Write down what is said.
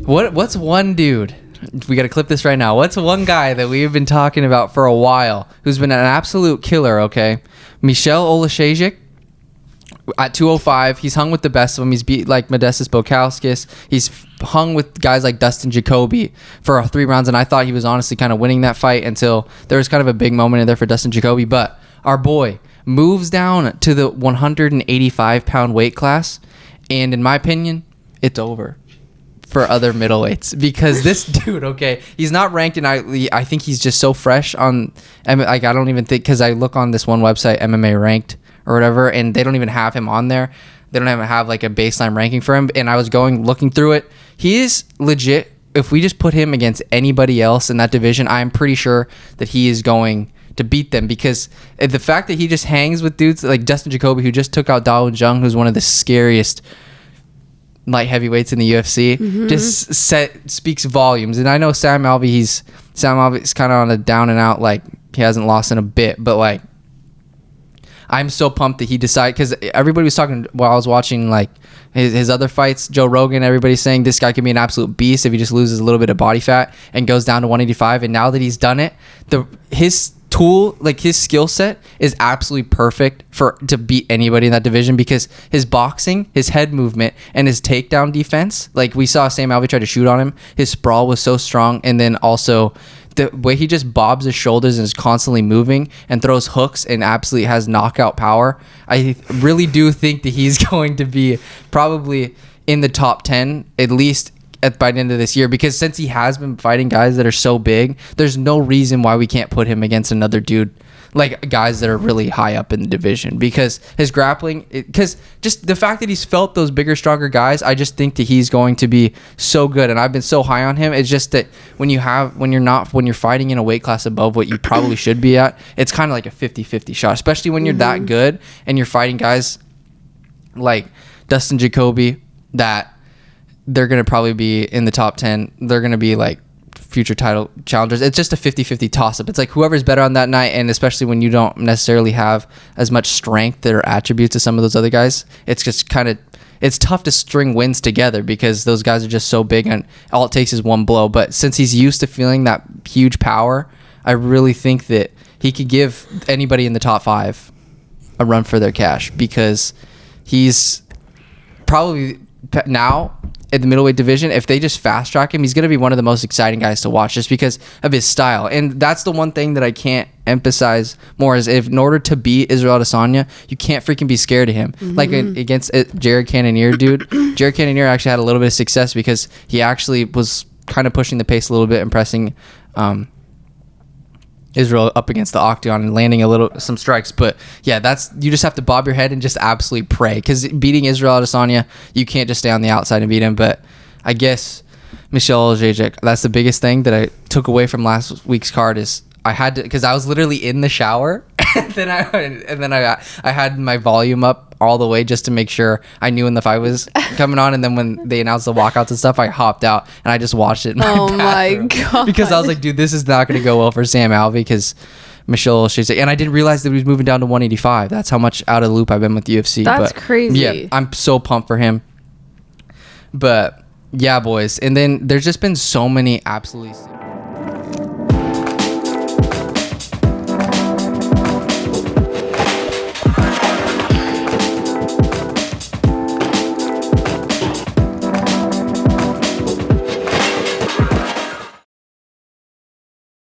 What's one dude? We got to clip this right now. What's one guy that we've been talking about for a while who's been an absolute killer, okay? Michal Oleksiejczuk at 205. He's hung with the best of them. He's beat like Modestas Bukauskas. He's hung with guys like Dustin Jacoby for 3 rounds, and I thought he was honestly kind of winning that fight until there was kind of a big moment in there for Dustin Jacoby. But our boy moves down to the 185-pound weight class, and in my opinion, it's over for other middleweights, because this dude, okay, he's not ranked, and I think he's just so fresh on, like, I don't even think, because I look on this one website, MMA Ranked or whatever, and they don't even have him on there. They don't even have like a baseline ranking for him, and I was looking through it. He is legit. If we just put him against anybody else in that division, I'm pretty sure that he is going to beat them, because the fact that he just hangs with dudes like Dustin Jacoby, who just took out Dao Jung, who's one of the scariest light heavyweights in the UFC, just speaks volumes. And I know Sam Alvey's kind of on a down and out, like he hasn't lost in a bit, but like I'm so pumped that he decided, because everybody was talking while I was watching like his other fights, Joe Rogan, everybody's saying this guy can be an absolute beast if he just loses a little bit of body fat and goes down to 185. And now that he's done it, his tool, like his skill set is absolutely perfect to beat anybody in that division, because his boxing, his head movement, and his takedown defense, like we saw Sam Alvey try to shoot on him, his sprawl was so strong, and then also the way he just bobs his shoulders and is constantly moving and throws hooks and absolutely has knockout power. I really do think that he's going to be probably in the top 10 at least by the end of this year, because since he has been fighting guys that are so big, there's no reason why we can't put him against another dude, like guys that are really high up in the division, because his grappling, because just the fact that he's felt those bigger, stronger guys, I just think that he's going to be so good, and I've been so high on him. It's just that when you're fighting in a weight class above what you probably should be at, it's kind of like a 50-50 shot, especially when you're that good and you're fighting guys like Dustin Jacoby that they're going to probably be in the top 10. They're going to be like future title challengers. It's just a 50-50 toss-up. It's like whoever's better on that night, and especially when you don't necessarily have as much strength or attributes as some of those other guys, it's just kind of, it's tough to string wins together because those guys are just so big and all it takes is one blow. But since he's used to feeling that huge power, I really think that he could give anybody in the top 5 a run for their cash, because he's probably now in the middleweight division, if they just fast track him, he's going to be one of the most exciting guys to watch just because of his style. And that's the one thing that I can't emphasize more, is if in order to beat Israel Adesanya, you can't freaking be scared of him. Like against Jared Cannonier, dude. Jared Cannonier actually had a little bit of success because he actually was kind of pushing the pace a little bit and pressing Israel up against the octagon and landing some strikes. But yeah, you just have to bob your head and just absolutely pray, because beating Israel Adesanya, you can't just stay on the outside and beat him. But I guess Michal Oleksiejczuk, that's the biggest thing that I took away from last week's card, is I had to, because I was literally in the shower and then I had my volume up all the way just to make sure I knew when the fight was coming on. And then when they announced the walkouts and stuff, I hopped out and I just watched it in my bathroom. God, because I was like, dude, this is not going to go well for Sam Alvey, because Michal Oleksiejczuk, and I didn't realize that he was moving down to 185. That's how much out of the loop I've been with the UFC. That's crazy. Yeah, I'm so pumped for him. But yeah, boys, and then there's just been so many absolutely